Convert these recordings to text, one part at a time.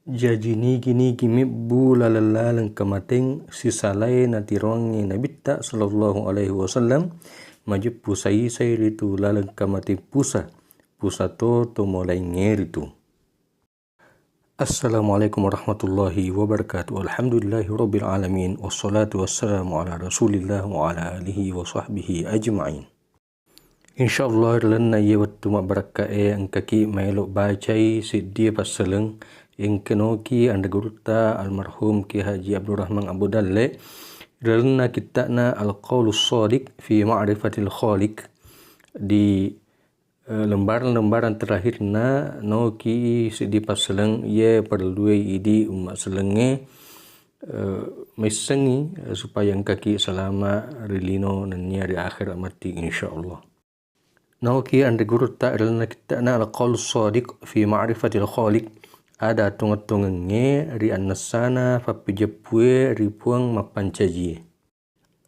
Jadi ni gimi bulalalang kamating sisalay na tirongi nabitta sallallahu alaihi wasallam majib pusai ritu lalang kamating pusa to mulai ngeritu. Assalamualaikum warahmatullahi wabarakatuh. Alhamdulillahi rabbil alamin wassalatu wassalamu ala rasulillah wa ala alihi wa sahbihi ajma'in. Insyaallah lanna yewattu mabarakae angkaki mailok bacai siddia pasaleng yang kenoki anda gurta almarhum Ki Haji Abdul Rahman Abu Dalle dalna kitana al-qaulus shadiq fi ma'rifatil khaliq di lembaran-lembaran terakhirna noki sidi paseleng ye perlu idi umat selenge mesengi supaya kaki selama rilino nanya di akhir mati insyaallah. Noki anda gurta dalna kitana al-qaulus shadiq fi ma'rifatil khaliq ada tungat-tungenge ri annasana papijepue ripuang mapancaji.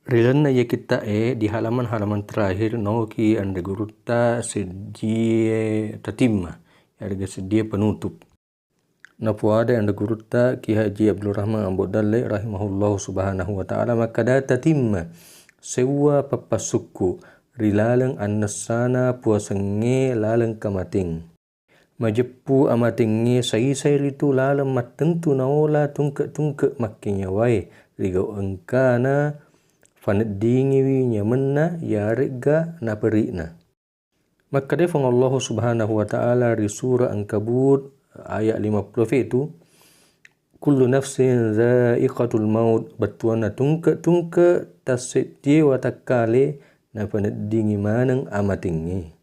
Rilana ya kita di halaman-halaman terakhir noki anda guruta sedie tatimma yarga sedie penutup. Napuada anda guruta Ki Haji Abdul Rahman Abu Dalle rahimahullah subhanahu wa ta'ala maka data timma sewa papasuku rilalang annasana puasenge lalang kamating. Majepu amatingi sai ritu lalam matentu naola tungke makinya wai rigau engkana fanedingi nyamenna yarega na perina. Maka defang Allah subhanahu wa ta'ala di surah Ankabut ayat 50 itu kullu nafsin za'iqatul maut batuana tungke tasiti wa takale na fanedingi manang amatingi.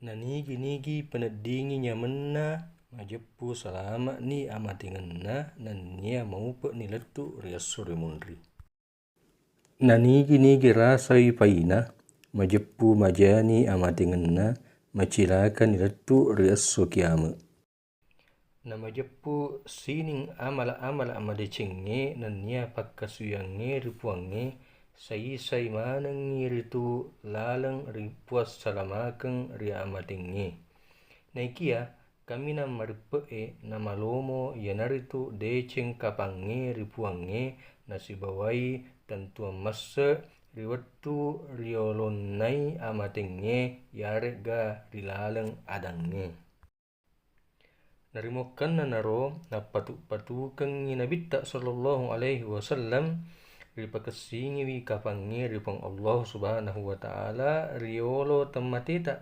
Nigi penedingi nyamenna majepu salama ni amatinganna nania maupe ni letu riasuri mundri. Nigi rasai paina majepu majani amatinganna macilakan ni letu riasu kiama. Na majepu sining amal amadecenge nania pakkasuyange ripuange sai manang ritu lalang ripuas salamakeng ria amatingi. Naikia kami na maripe na malomo yanaritu deceng kapange ripuange nasibawai tentu massa riwattu riolonnai amatinge yarega rilalang adange. Narimokan na naro na patukang nabitta sallallahu alaihi wasallam ripakasingi wi kapange ripang Allah subhanahu wa ta'ala riolo temmatita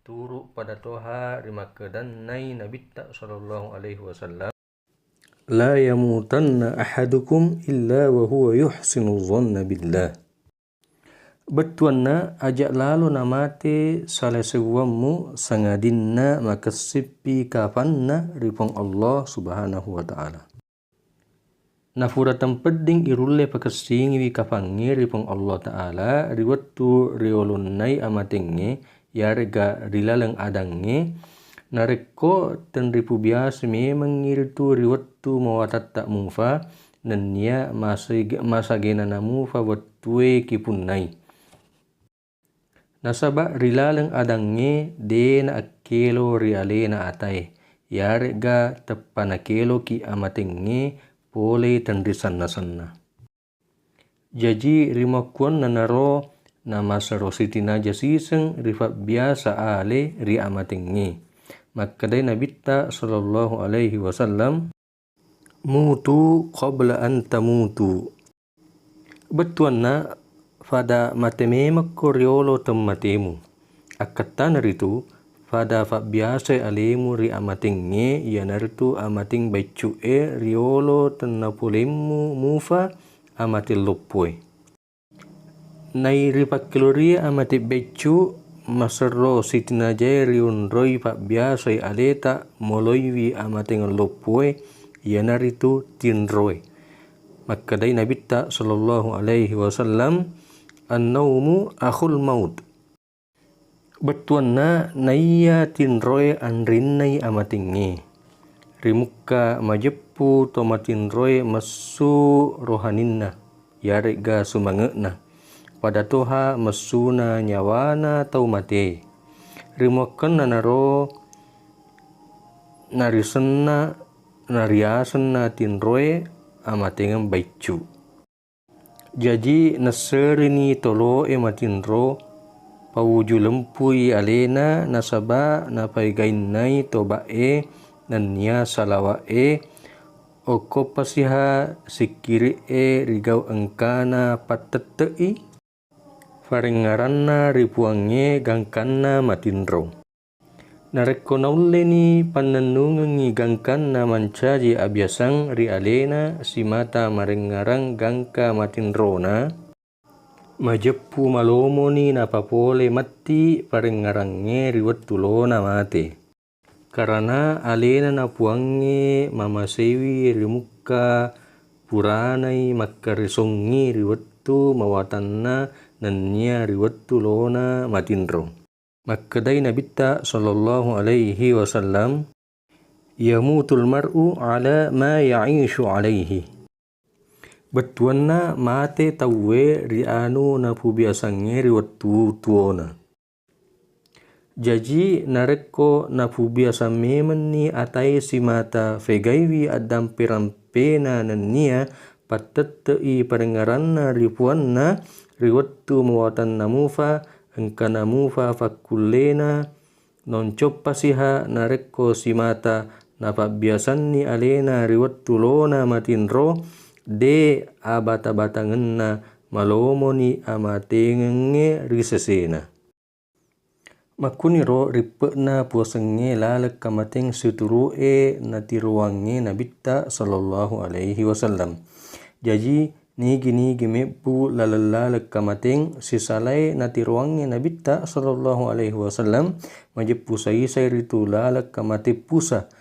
turu pada toha rimakedan nai nabitta sallallahu alaihi wasallam la yamutanna ahadukum illa wa huwa yuhsinu dhanna billah. Betuanna ajak lalu namate salah sewammu sangadinna makasipi kapanna ripang Allah subhanahu wa ta'ala. Nafuratan peding irulle pakasingi wi kapange ripang Allah ta'ala riwattu riolunnai amatinge yarga rilalang adange nareko dan ripu biasa memang ngiritu riwattu mawatatta mufa nanya masagena namufa wattue kipunnai. Nasaba rilalang adange dena akelo rialena atai yarga teppana kelo ki amatinge boleh tandri sanna. Jadi rimakuan nanaro nama sarositina jasiseng rifat biasa ale ri amatingi. Maka dai nabitta sallallahu alaihi wasallam mutu qabla an tamutu. Betuanna pada matememak riolo temmatemu. Akatan ritu pada fa biasa alemu ri amatinge yanaritu amating baicu riolo tenapulemu mufa amatil lopoi. Nai ripakilori amati baicu masarro sitina jai riun roi fa biasa aleta moloiwi amating lopoi yanaritu tinroi. Maka dai nabitta sallallahu alaihi wasallam an-naumu akhul maut. Betuanna naya tinroy anrinnai amatingi. Rimuka majepu tomatinroy masu rohaninna yarega sumangena. Pada toha masuna nyawana tau mate. Rimukan nanaro narisenna nariasan na tinroe amatengan baicu. Jadi naserini tolo matinro pawuju lempui alena nasaba napaigainai toba nania salawa oko pasiha sikiri rigau engkana patetei farengaranna ripuange gangkanna matinro. Narekko naulleni pannannungangi gangkanna mancaji abiasang ri alena simata marengarang gangka matinrona majeppu malomoni napapole matti parengarange riwattulona mate. Karena alena napuange mamasewi rimukka puranai makkarisongi riwattu mawatanna nania riwattulona matinro. Makkadai nabitta sallallahu alaihi wasallam yamutul mar'u ala ma ya'ishu alaihi. Betuanna mate tauwe rianu napu biasange riwattu tuona. Jaji narekko napu biasa memeni atai simata fegaiwi adam perampena nania patetei parengaranna ripuanna riwattu muwatan namufa engkana mufa fakullena non coppasiha narekko simata napabiasanni alena riwattulona matinro de abata-batangenna malomoni amatengenge risesena. Makuniro ripena puasenge lalek kamateng suturu'e natiruange nabitta sallallahu alaihi wasallam. Jadi nigi mebbu lalek kamateng sisalai natiruange nabitta sallallahu alaihi wasallam majeppu sai ritu lalek kamate pusa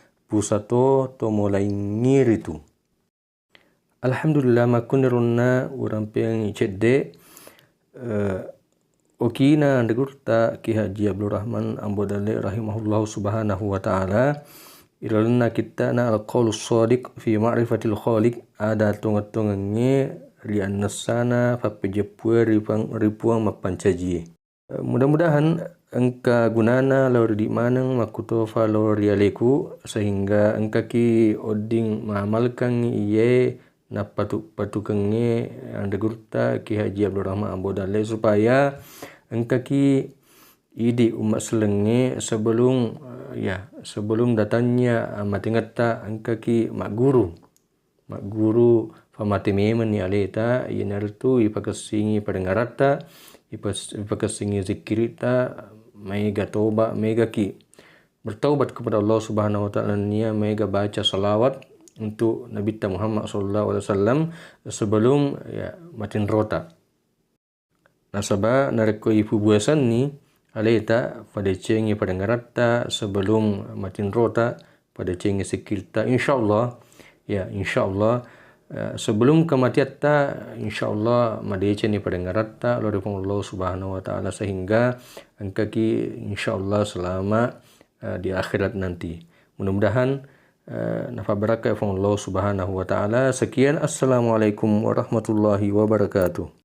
to mulai ngiritu. Alhamdulillah makunirunna urampeng cedde okina ndegurta Ki Haji Abdul Rahman Ambodale rahimahullahu subhanahu wa ta'ala ilalna kita na al-qaulus shadiq fi ma'rifatil khaliq ada tungat-tungange rian nasana papejepue ripuang mapancaji. Mudah-mudahan engka gunana laur di manang makutofa laur rialeku sehingga engka ki oding maamalkan iye na patukenge andegurta Ki Haji Abdul Rahman Ambodale supaya engka ki idi umat selenge sebelum datangnya matingata engka ki mak guru famate memen ni aleta yenartu ipakasingi padengarata ipakasingi zikirita mega toba mega ki bertaubat kepada Allah Subhanahu wa taala nia mega baca salawat untuk Nabi Muhammad sallallahu alaihi wasallam sebelum matin rota. Nasaba nareko ipu buasan ni aleta pada cengi padengarata sebelum matin rota pada cengi zikirita insyaallah sebelum kematian insyaallah madece ni padengarata lori Allah Subhanahu wa taala sehingga engka ki insyaallah selama di akhirat nanti. Mudah-mudahan nafa barakah Allah Subhanahu wa taala. Sekian, assalamualaikum warahmatullahi wabarakatuh.